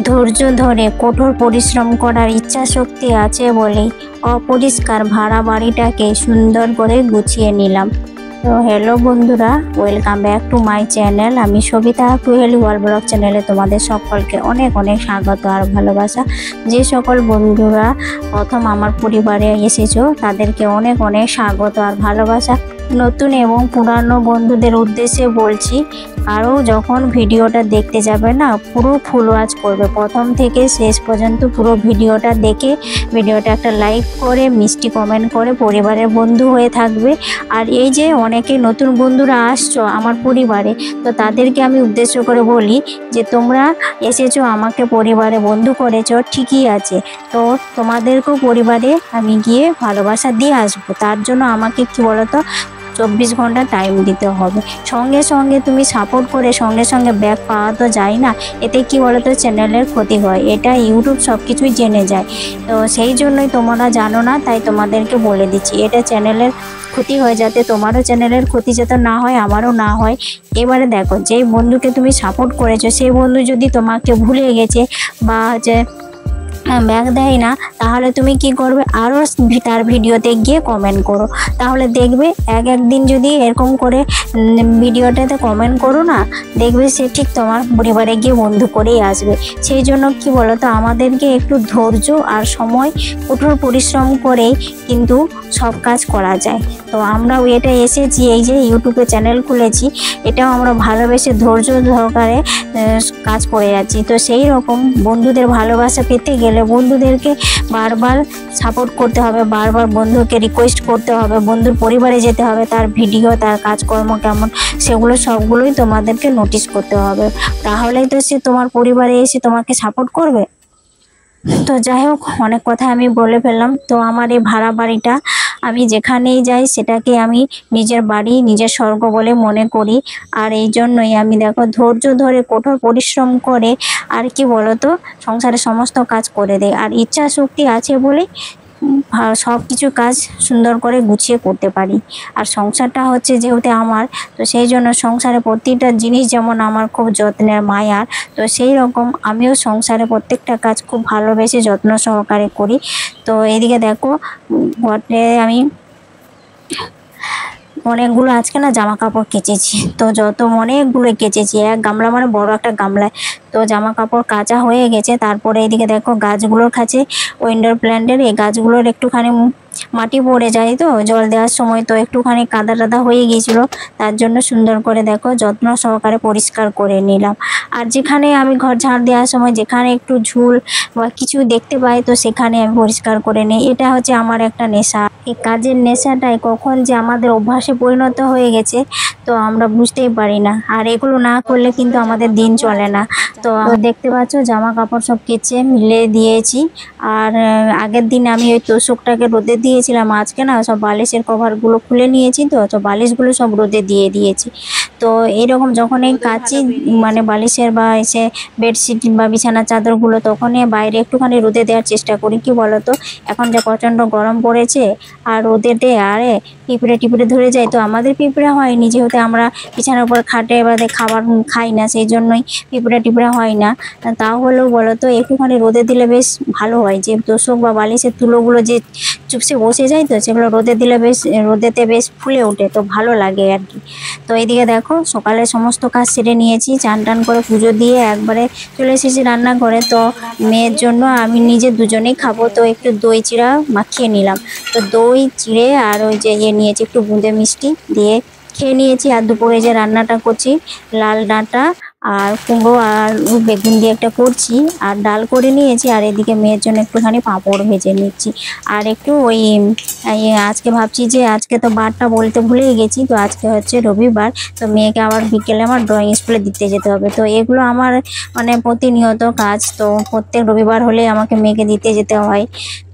ধৈর্য ধরে কঠোর পরিশ্রম করার ইচ্ছা শক্তি আছে বলেই অপরিষ্কার ভাড়া বাড়িটাকে সুন্দর করে গুছিয়ে নিলাম। তো হ্যালো বন্ধুরা, welcome back to my channel. আমি সবিতা কুহেলি ওয়ার্ল্ড ব্লগ চ্যানেলে তোমাদের সকলকে অনেক অনেক স্বাগত আর ভালোবাসা। যে সকল বন্ধুরা প্রথম আমার পরিবারে এসেছো তাদেরকে অনেক অনেক স্বাগত আর ভালোবাসা। নতুন এবং পুরানো বন্ধুদের উদ্দেশ্যে বলছি, আরও যখন ভিডিওটা দেখতে যাবে না, পুরো ফুল ওয়াচ করবে, প্রথম থেকে শেষ পর্যন্ত পুরো ভিডিওটা দেখে ভিডিওটা একটা লাইক করে মিষ্টি কমেন্ট করে পরিবারের বন্ধু হয়ে থাকবে। আর এই যে অনেকে নতুন বন্ধুরা আসছো আমার পরিবারে, তো তাদেরকে আমি উদ্দেশ্য করে বলি যে তোমরা এসেছো আমাকে পরিবারে বন্ধু করেছো, ঠিকই আছে, তো তোমাদেরকেও পরিবারে আমি গিয়ে ভালোবাসা দিয়ে আসবো। তার জন্য আমাকে কি বলতো 24 ঘন্টা টাইম দিতে হবে। সঙ্গে সঙ্গে তুমি সাপোর্ট করে সঙ্গে সঙ্গে ব্যাক পাওয়া তো যায় না, এতে কি বলতো চ্যানেলের ক্ষতি হয়, এটা ইউটিউব সব কিছুই জেনে যায়। তো সেই জন্যই তোমরা জানো না, তাই তোমাদেরকে বলে দিচ্ছি, এটা চ্যানেলের ক্ষতি হয়, যাতে তোমারও চ্যানেলের ক্ষতি যাতে না হয়, আমারও না হয়। এবারে দেখো, যেই বন্ধুকে তুমি সাপোর্ট করেছো সেই বন্ধু যদি তোমাকে ভুলে গেছে বা যে ব্যাক দেয় না, তাহলে তুমি কি করবে, আরও তার ভিডিওতে গিয়ে কমেন্ট করো। তাহলে দেখবে একদিন যদি এরকম করে ভিডিওটাতে কমেন্ট করো না, দেখবে সে ঠিক তোমার পরিবারে গিয়ে বন্ধু করেই আসবে। সেই জন্য কি বলো তো, আমাদেরকে একটু ধৈর্য আর সময়, কঠোর পরিশ্রম করেই কিন্তু সব কাজ করা যায়। তো আমরাও এটা এসেছি, এই যে ইউটিউবে চ্যানেল খুলেছি, এটাও আমরা ভালোবেসে ধৈর্য সহকারে কাজ করে যাচ্ছি। তো সেই রকম বন্ধুদের ভালোবাসা পেতে গেলে বন্ধুদেরকে বারবার সাপোর্ট করতে হবে, বারবার বন্ধুকে রিকোয়েস্ট করতে হবে, বন্ধুর পরিবারে যেতে হবে, তার ভিডিও তার কাজকর্ম কেমন সেগুলো সবগুলোই তোমাদেরকে নোটিশ করতে হবে, তাহলেই তো সে তোমার পরিবারে এসে তোমাকে সাপোর্ট করবে। তো যাই হোক, অনেক কথা আমি বলে ফেললাম। তো আমার এই ভাড়া বাড়িটা আমি যেখানেই যাই সেটাকে আমি নিজের বাড়ি, নিজের স্বর্গ বলে মনে করি। আর এই জন্যই আমি দেখো ধৈর্য ধরে কঠোর পরিশ্রম করে আর কি বলতো সংসারে সমস্ত কাজ করে দেয়। আর ইচ্ছা শক্তি আছে বলে সব কিছু কাজ সুন্দর করে গুছিয়ে করতে পারি। আর সংসারটা হচ্ছে যেহেতু আমার, তো সেই জন্য সংসারে প্রত্যেকটা জিনিস যেমন আমার খুব যত্নের মায়ার, তো সেই রকম আমিও সংসারে প্রত্যেকটা কাজ খুব ভালোবেসে যত্ন সহকারে করি। তো এদিকে দেখো ঘরে আমি অনেকগুলো আজকে না জামা কাপড় কেচেছি, তো অনেকগুলো কেচেছি, এক গামলা মানে বড় একটা গামলায়। তো জামা কাপড় কাচা হয়ে গেছে। তারপরে এদিকে দেখো গাছগুলোর কাছে, ইনডোর প্ল্যান্টের এই গাছগুলোর একটুখানি মাটি পড়ে যায়, তো জল দেওয়ার সময় তো একটুখানি কাদা টাদা হয়ে গিয়েছিল, তার জন্য সুন্দর করে দেখো যত্ন সহকারে পরিষ্কার করে নিলাম। আর যেখানে আমি ঘর ঝাড় দেওয়ার সময় যেখানে একটু ঝুল বা কিছু দেখতে পাই, তো সেখানে আমি পরিষ্কার করে নিই। এটা হচ্ছে আমার একটা নেশা। এই কাজের নেশাটাই কখন যে আমাদের অভ্যাসে পরিণত হয়ে গেছে, তো আমরা বুঝতেই পারি না। আর এগুলো না করলে কিন্তু আমাদের দিন চলে না। তো দেখতে পাচ্ছ জামা কাপড় সব কেচে মিলে দিয়েছি। আর আগের দিন আমি ওই তোষকটাকে রোদে দিয়েছিলাম, আজকে না সব বালিশের কভারগুলো খুলে নিয়েছি, তো সব বালিশগুলো সব রোদে দিয়ে দিয়েছি। তো এইরকম যখন এই কাচি মানে বালিশের বা এসে বেডশিট বা বিছানার চাদরগুলো, তখনই বাইরে একটুখানি রোদে দেওয়ার চেষ্টা করি। কি বলো তো, এখন যা প্রচণ্ড গরম পড়েছে আর রোদে দেয়, আরে পিঁপড়ে টিপড়ে ধরে যায়। তো আমাদের পিঁপড়ে হয়নি, যেহেতু আমরা বিছানার উপর খাটে বাদে খাবার খাই না, সেই জন্যই পিঁপড়ে টিপড়ে হয় না। তাহলেও বলো তো একটুখানি রোদে দিলে বেশ ভালো হয়, যে তোষক বা বালিশের তুলোগুলো যে চুপসে বসে যায়, তো সেগুলো রোদে দিলে বেশ রোদেতে বেশ ফুলে ওঠে, তো ভালো লাগে আর কি। তো এইদিকে দেখো সকালে সমস্ত কাজ সেরে নিয়েছি, চান টান করে পুজো দিয়ে একবারে চলে এসেছি রান্নাঘরে। তো মেয়ের জন্য আমি নিজে দুজনেই খাবো, তো একটু দই চিড়া মাখিয়ে নিলাম। তো দই চিড়ে আর ওই যে নিয়েছি একটু বুঁদে মিষ্টি দিয়ে খেয়ে নিয়েছি। আর দুপুরে যে রান্নাটা করছি, লাল ডাঁটা আর কুমড়ো আর বেগুন দিয়ে একটা করছি, আর ডাল করে নিয়েছি। আর এদিকে মেয়ের জন্য একটুখানি পাঁপড় ভেজে নিচ্ছি। আর একটু ওই আজকে ভাবছি যে আজকে তো বারটা বলতে ভুলেই গেছি, তো আজকে হচ্ছে রবিবার, তো মেয়েকে আবার বিকেলে আমার ড্রয়িং স্কুলে দিতে যেতে হবে। তো এগুলো আমার মানে প্রতিনিয়ত কাজ, তো প্রত্যেক রবিবার হলে আমাকে মেয়েকে দিতে যেতে হয়।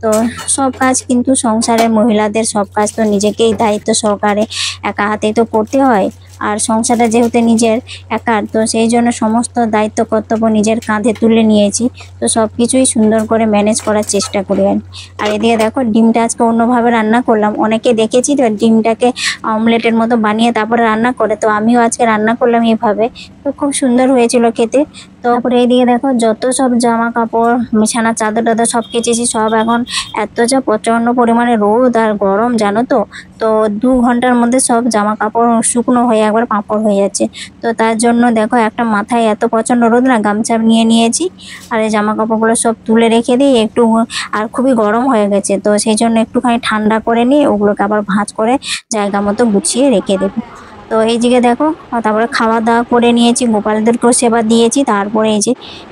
তো সব কাজ কিন্তু সংসারের মহিলাদের সব কাজ তো নিজেকেই দায়িত্ব সহকারে একা হাতেই তো করতে হয়। আর সংসারটা যেহেতু নিজের একার, তো সেই জন্য সমস্ত দায়িত্ব কর্তব্য নিজের কাঁধে তুলে নিয়েছি। তো সব কিছুই সুন্দর করে ম্যানেজ করার চেষ্টা করি। আর এদিকে দেখো ডিমটা আজকে অন্যভাবে রান্না করলাম। অনেকে দেখেছি তো ডিমটাকে অমলেটের মতো বানিয়ে তারপরে রান্না করে, তো আমিও আজকে রান্না করলাম এভাবে, তো খুব সুন্দর হয়েছিল খেতে। তারপরে এইদিকে দেখো যত সব জামা কাপড় বিছানার চাদর টাদর সব কেচেছি সব এখন এত যা প্রচন্ড পরিমাণে রোদ আর গরম জানো তো। তো 2 ঘন্টার মধ্যে সব জামা কাপড় শুকনো হয়ে একবার পাঁপড় হয়ে যাচ্ছে। তো তার জন্য দেখো একটা মাথায় এত প্রচন্ড রোদ না, গামছা নিয়ে নিয়েছি আর এই জামা কাপড়গুলো সব তুলে রেখে দিই একটু। আর খুবই গরম হয়ে গেছে তো সেই জন্য একটুখানি ঠান্ডা করে নিয়ে ওগুলোকে আবার ভাঁজ করে জায়গা মতো গুছিয়ে রেখে দেবো। তো এই দিকে দেখো তারপরে খাওয়া দাওয়া করে নিয়েছি, গোপালদেরকেও সেবা দিয়েছি। তারপরে এই যে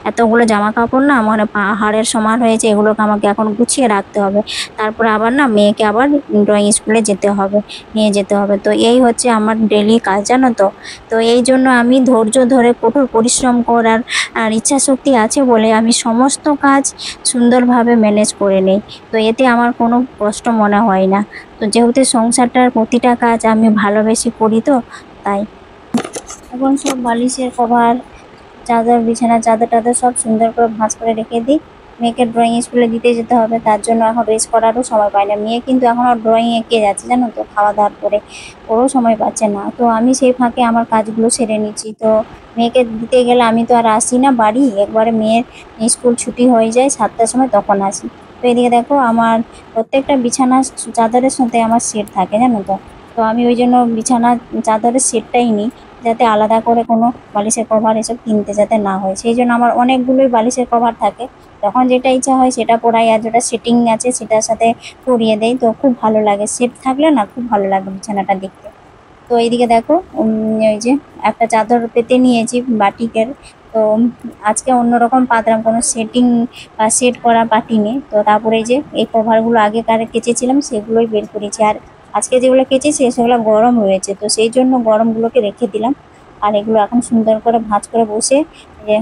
এতগুলো জামা কাপড় না মানে পাহাড়ের সমান হয়েছে, এগুলোকে আমাকে এখন গুছিয়ে রাখতে হবে। তারপরে আবার না মেয়েকে আবার ড্রয়িং স্কুলে যেতে হবে, নিয়ে যেতে হবে। তো এই হচ্ছে আমার ডেলি কাজ জানো তো। তো এই জন্য আমি ধৈর্য ধরে কঠোর পরিশ্রম করার আর ইচ্ছা শক্তি আছে বলে আমি সমস্ত কাজ সুন্দরভাবে ম্যানেজ করে নেই। তো এতে আমার কোনো কষ্ট মনে হয় না। তো যেহেতু সংসারটার প্রতিটা কাজ আমি ভালোবেসে করি তো তাই। এখন সব বালিশের কভার চাদর বিছানার চাদর টাদর সব সুন্দর করে ভাঁজ করে রেখে দিই। মেয়েকে ড্রয়িং স্কুলে দিতে যেতে হবে, তার জন্য এখন রেস্ট করারও সময় পাই না। মেয়ে কিন্তু এখনও ড্রয়িং এঁকে যাচ্ছে জানো তো, খাওয়া দাওয়ার পরে ওরও সময় পাচ্ছে না। তো আমি সেই ফাঁকে আমার কাজগুলো সেরে নিচ্ছি। তো মেয়েকে দিতে গেলে আমি তো আর আসি না বাড়ি, একবারে মেয়ের স্কুল ছুটি হয়ে যায় 7টার সময়, তখন আসি। তো এদিকে দেখো আমার প্রত্যেকটা বিছানা চাদরের সাথে আমার সেট থাকে জানো তো। তো আমি ওই জন্য বিছানা চাদরের সেটটাই নিই, যাতে আলাদা করে কোনো বালিশের কভার এসব কিনতে যাতে না হয়। সেই জন্য আমার অনেকগুলোই বালিশের কভার থাকে, তখন যেটা ইচ্ছা হয় সেটা পরাই, আর যেটা সেটিং আছে সেটার সাথে পরিয়ে দেয়। তো খুব ভালো লাগে, সেট থাকলে না খুব ভালো লাগে বিছানাটা দেখতে। তো এইদিকে দেখো ওই যে একটা চাদর পেতে নিয়েছি বাটিকের। তো আজকে অন্যরকম পাতলাম, কোনো সেটিং বা সেট করা পাটিনি। তো তারপরে এই যে এই কভারগুলো আগেকার কেচেছিলাম সেগুলোই বের করেছি, আর আজকে যেগুলো কেচেছি সেগুলো গরম রয়েছে, তো সেই জন্য গরমগুলোকে রেখে দিলাম। আর এগুলো এখন সুন্দর করে ভাঁজ করে বসে যে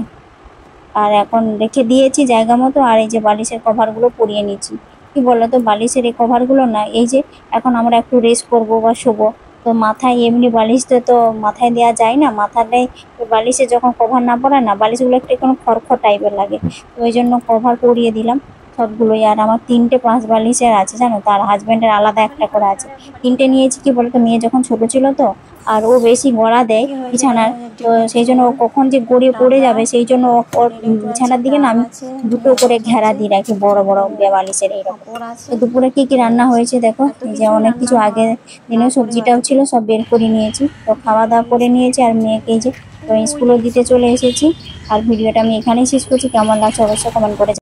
আর এখন রেখে দিয়েছি জায়গা মতো। আর এই যে বালিশের কভারগুলো পরিয়ে নিচ্ছি। কি বলো তো, বালিশের এই কভারগুলো না, এই যে এখন আমরা একটু রেস্ট করবো বা শোবো, তো মাথায় এমনি বালিশটা তো মাথায় দেওয়া যায় না, মাথাটাই বালিশে যখন কভার না পরায় না বালিশগুলো একটু এখন খড়খড় টাইপের লাগে। তো ওই জন্য কভার পরিয়ে দিলাম সবগুলোই। আর আমার 3টে 5 বালিশের আছে জানো, তার হাজব্যান্ডের আলাদা একটা করে আছে। 3টে নিয়েছি কি বলতো, মেয়ে যখন ছোট ছিল তো, আর ও বেশি গড়া দেয় বিছানার, তো সেই জন্য ও কখন যে গড়িয়ে পড়ে যাবে সেই জন্য ওর বিছানার দিকে না আমি 2টো করে ঘেরা দিয়ে রাখি, বড় বড় বালিশের এইরকম। তো দুপুরে কি কি রান্না হয়েছে দেখো, এই যে অনেক কিছু আগের দিনের সবজিটাও ছিল সব বের করে নিয়েছি। তো খাওয়া দাওয়া করে নিয়েছি আর মেয়েকে এই যে ড্রয়িং স্কুলে দিতে চলে এসেছি। আর ভিডিওটা আমি এখানেই শেষ করছি। কেমন লাগছে অবশ্যই কমেন্ট করে